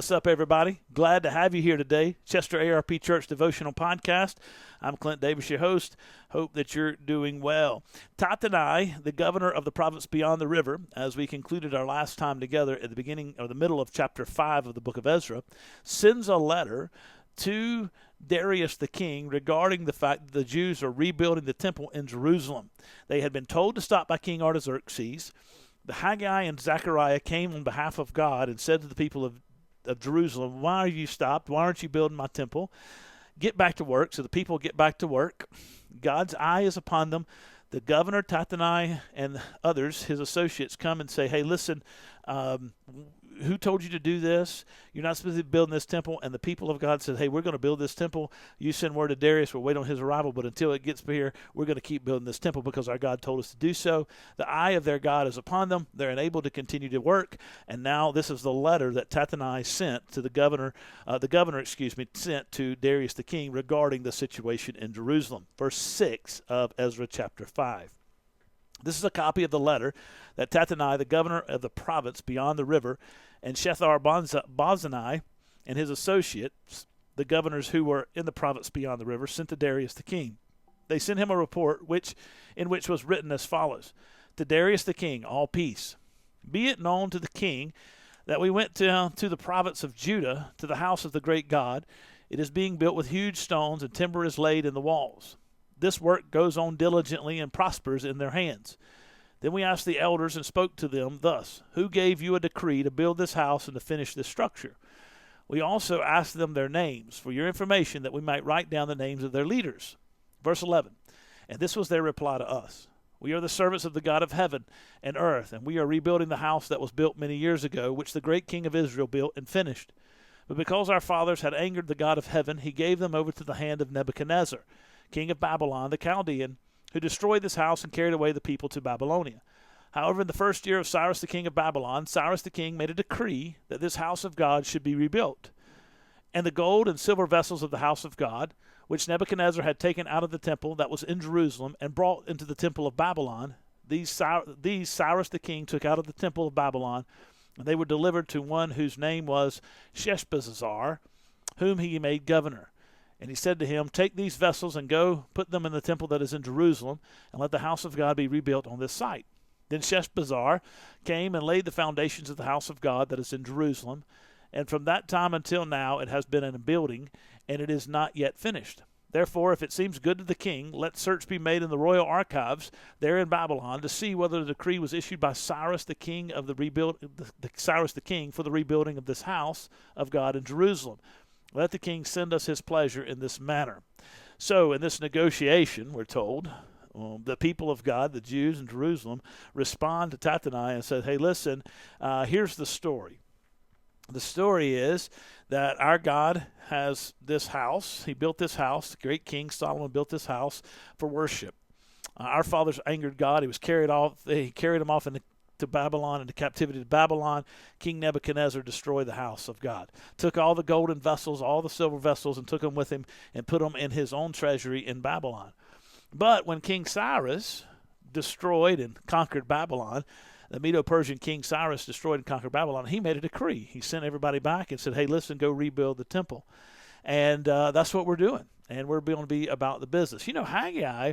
What's up, everybody? Glad to have you here today. Chester ARP Church Devotional Podcast. I'm Clint Davis, your host. Hope that you're doing well. Tatanai, the governor of the province beyond the river, as we concluded our last time together at the beginning or the middle of chapter 5 of the book of Ezra, sends a letter to Darius the king regarding the fact that the Jews are rebuilding the temple in Jerusalem. They had been told to stop by King Artaxerxes. The Haggai and Zechariah came on behalf of God and said to the people of Jerusalem, why are you stopped? Why aren't you building my temple? Get back to work. So the people get back to work. God's eye is upon them. The governor, Tatanai, and others, his associates, come and say, hey, listen, who told you to do this? You're not supposed to be building this temple. And the people of God said, hey, we're going to build this temple. You send word to Darius. We'll wait on his arrival. But until it gets here, we're going to keep building this temple because our God told us to do so. The eye of their God is upon them. They're enabled to continue to work. And now this is the letter that Tatanai sent to the governor, sent to Darius the king regarding the situation in Jerusalem. Verse 6 of Ezra chapter 5. This is a copy of the letter that Tatanai, the governor of the province beyond the river, and Shethar-Bozenai and his associates, the governors who were in the province beyond the river, sent to Darius the king. They sent him a report in which was written as follows: To Darius the king, all peace. Be it known to the king that we went to the province of Judah, to the house of the great God. It is being built with huge stones, and timber is laid in the walls. This work goes on diligently and prospers in their hands. Then we asked the elders and spoke to them thus: Who gave you a decree to build this house and to finish this structure? We also asked them their names for your information, that we might write down the names of their leaders. Verse 11, and this was their reply to us: We are the servants of the God of heaven and earth, and we are rebuilding the house that was built many years ago, which the great king of Israel built and finished. But because our fathers had angered the God of heaven, he gave them over to the hand of Nebuchadnezzar, king of Babylon, the Chaldean, who destroyed this house and carried away the people to Babylonia. However, in the first year of Cyrus the king of Babylon, Cyrus the king made a decree that this house of God should be rebuilt. And the gold and silver vessels of the house of God, which Nebuchadnezzar had taken out of the temple that was in Jerusalem and brought into the temple of Babylon, these Cyrus the king took out of the temple of Babylon, and they were delivered to one whose name was Sheshbazzar, whom he made governor. And he said to him, Take these vessels and go put them in the temple that is in Jerusalem, and let the house of God be rebuilt on this site. Then Sheshbazzar came and laid the foundations of the house of God that is in Jerusalem, and from that time until now it has been in a building, and it is not yet finished. Therefore, if it seems good to the king, let search be made in the royal archives there in Babylon to see whether the decree was issued by Cyrus the king of Cyrus the king for the rebuilding of this house of God in Jerusalem. Let the king send us his pleasure in this manner. So in this negotiation, we're told, the people of God, the Jews in Jerusalem, respond to Tatanai and said, hey, listen, here's the story. The story is that our God has this house. He built this house. The great King Solomon built this house for worship. Our fathers angered God. He carried him off to Babylon, into captivity to Babylon. King Nebuchadnezzar destroyed the house of God, took all the golden vessels, all the silver vessels, and took them with him and put them in his own treasury in Babylon. But when King Cyrus destroyed and conquered Babylon, the Medo-Persian King Cyrus destroyed and conquered Babylon, he made a decree. He sent everybody back and said, hey, listen, go rebuild the temple. And that's what we're doing. And we're going to be about the business. You know, Haggai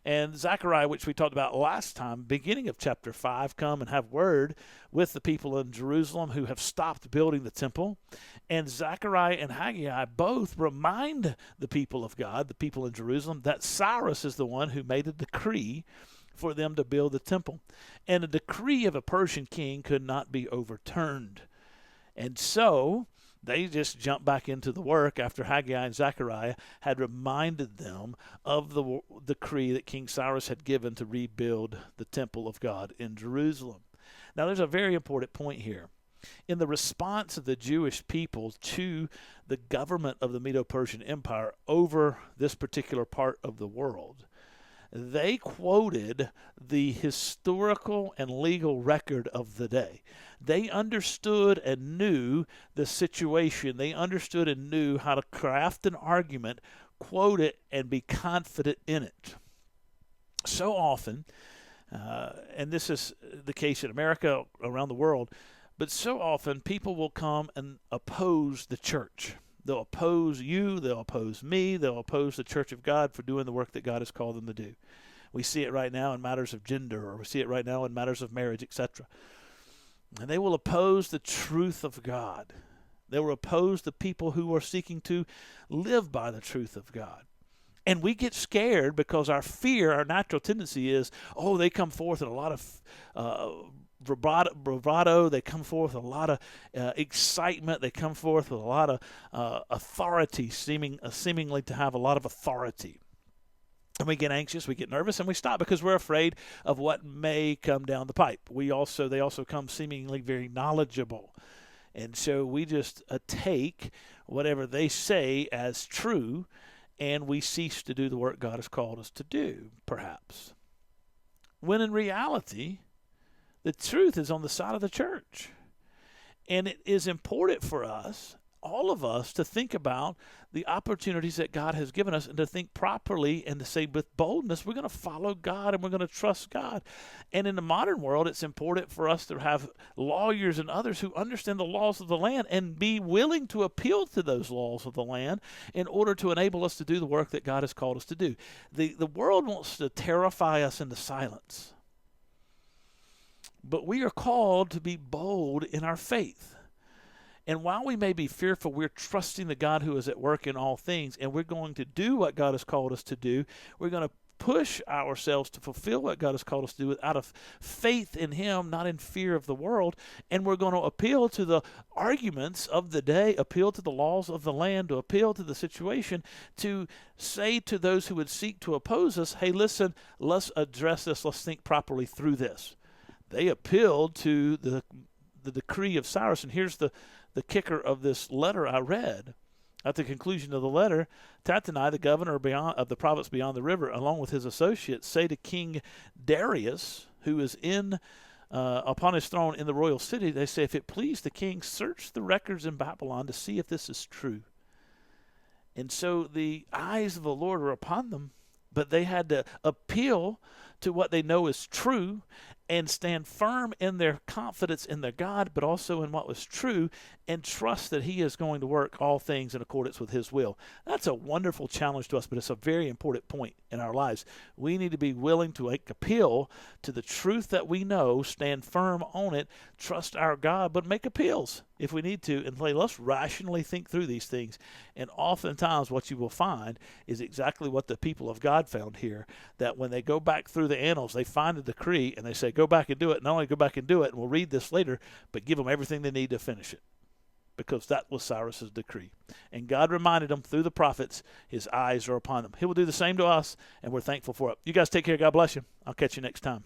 and Zechariah, which we talked about last time, beginning of chapter 5, come and have word with the people in Jerusalem who have stopped building the temple. And Zechariah and Haggai both remind the people of God, the people in Jerusalem, that Cyrus is the one who made a decree for them to build the temple. And a decree of a Persian king could not be overturned. And so they just jumped back into the work after Haggai and Zechariah had reminded them of the decree that King Cyrus had given to rebuild the temple of God in Jerusalem. Now, there's a very important point here. In the response of the Jewish people to the government of the Medo-Persian Empire over this particular part of the world, they quoted the historical and legal record of the day. They understood and knew the situation. They understood and knew how to craft an argument, quote it, and be confident in it. So often, and this is the case in America, around the world, But so often people will come and oppose the church. They'll oppose you, they'll oppose me, they'll oppose the church of God for doing the work that God has called them to do. We see it right now in matters of gender, or we see it right now in matters of marriage, etc. And they will oppose the truth of God. They will oppose the people who are seeking to live by the truth of God. And we get scared because our fear, our natural tendency is, oh, they come forth in a lot of bravado. They come forth with a lot of excitement. They come forth with a lot of authority, seemingly to have a lot of authority. And we get anxious, we get nervous, and we stop because we're afraid of what may come down the pipe. They also come seemingly very knowledgeable. And so we just take whatever they say as true, and we cease to do the work God has called us to do, perhaps. When in reality, the truth is on the side of the church. And it is important for us, all of us, to think about the opportunities that God has given us and to think properly and to say with boldness, we're going to follow God and we're going to trust God. And in the modern world, it's important for us to have lawyers and others who understand the laws of the land and be willing to appeal to those laws of the land in order to enable us to do the work that God has called us to do. The world wants to terrify us into silence. But we are called to be bold in our faith. And while we may be fearful, we're trusting the God who is at work in all things, and we're going to do what God has called us to do. We're going to push ourselves to fulfill what God has called us to do out of faith in Him, not in fear of the world. And we're going to appeal to the arguments of the day, appeal to the laws of the land, to appeal to the situation, to say to those who would seek to oppose us, hey, listen, let's address this, let's think properly through this. They appealed to the decree of Cyrus, and here's the kicker of this letter I read. At the conclusion of the letter, Tattenai, the governor of the province beyond the river, along with his associates, say to King Darius, who is upon his throne in the royal city, they say, if it please the king, search the records in Babylon to see if this is true. And so the eyes of the Lord are upon them, but they had to appeal to what they know is true and stand firm in their confidence in their God, but also in what was true, and trust that He is going to work all things in accordance with His will. That's a wonderful challenge to us, but it's a very important point in our lives. We need to be willing to appeal to the truth that we know, stand firm on it, trust our God, but make appeals if we need to, and let's rationally think through these things. And oftentimes what you will find is exactly what the people of God found here, that when they go back through the annals, they find a decree, and they say, go back and do it. Not only go back and do it, and we'll read this later, but give them everything they need to finish it, because that was Cyrus's decree. And God reminded them through the prophets, His eyes are upon them. He will do the same to us, and we're thankful for it. You guys take care. God bless you. I'll catch you next time.